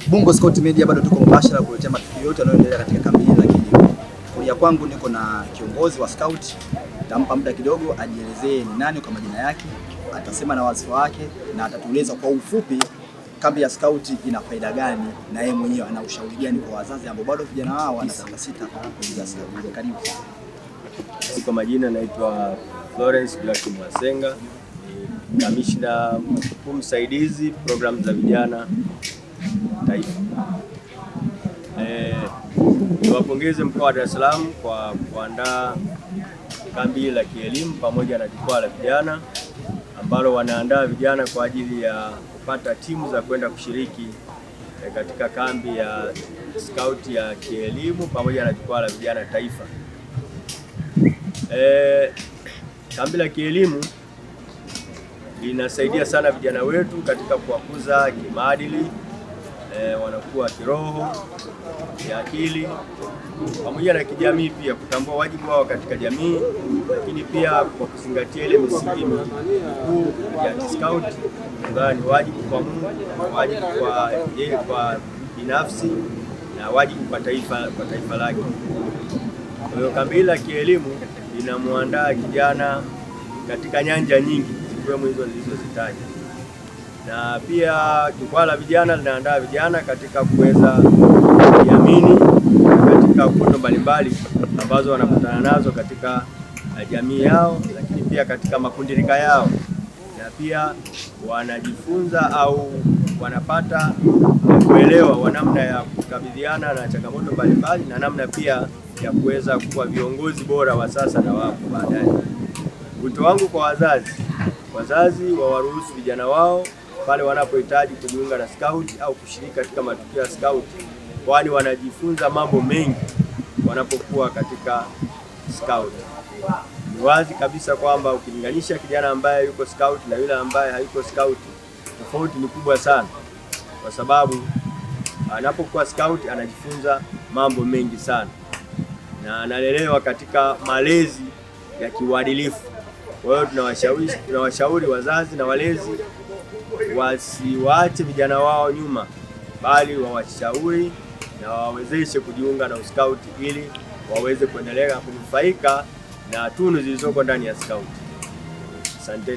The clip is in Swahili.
Bongo Scout Media bado tuko mbashara kuletea matukio yote yanayoendelea katika kambi hili la kilimo. Kulia kwangu niko na kiongozi wa Scout, tampa muda kidogo ajielezee ni nani kwa majina yake, atasema na wadhifa wake na atatueleza kwa ufupi kambi ya Scout ina faida gani na yeye mwenyewe ana ushauri gani kwa wazazi ambao bado vijana wao wanasita kuingia Scout. Karibu. Kwa majina naitwa Florence Black Mwasenga, ni kamishna mkuu msaidizi programu za vijana taifa. Niwapongeze mkoa wa Dar es Salaam kwa kuandaa kambi la kielimu pamoja na jukwaa la vijana ambalo wanaandaa vijana kwa ajili ya kupata timu za kwenda kushiriki katika kambi ya Scout ya kielimu pamoja na jukwaa la vijana taifa. Kambi la kielimu linasaidia sana vijana wetu katika kuwakuza kimaadili, wanakuwa kiroho, kiakili pamoja na kijamii, pia kutambua wajibu wao katika jamii, lakini pia kwa kuzingatia ile misingi mikuu ya Scout ambayo ni wajibu kwa Mungu, wajibu kwa yeye kwa binafsi na wajibu kwa taifa lake. Kwa hiyo kambi la kielimu linamwandaa kijana katika nyanja nyingi zikiwemo hizo nilizozitaja, na pia jukwaa la vijana linaandaa vijana katika kuweza kujiamini katika fursa mbalimbali ambazo wanakutana nazo katika jamii yao, lakini pia katika makundilika yao, na pia wanajifunza au wanapata kuelewa wa namna ya kukabiliana na changamoto mbalimbali na namna pia ya kuweza kuwa viongozi bora wa sasa na wapo baadaye. Wito wangu kwa wazazi wawaruhusu vijana wao pale wanapohitaji kujiunga na Scout au kushiriki katika matukio ya Scout, kwani wanajifunza mambo mengi wanapokuwa katika Scout. Ni wazi kabisa kwamba ukilinganisha kijana ambaye yuko Scout na yule ambaye hayuko Scout, tofauti ni kubwa sana, kwa sababu anapokuwa Scout anajifunza mambo mengi sana na analelewa katika malezi ya kiuadilifu. Kwa hiyo tunawashauri wazazi na walezi wasiwaache vijana wao nyuma, bali wawashauri na wawezeshe kujiunga na Scout ili waweze kuendelea kunufaika na tunu zilizoko ndani ya Scout. Asanteni.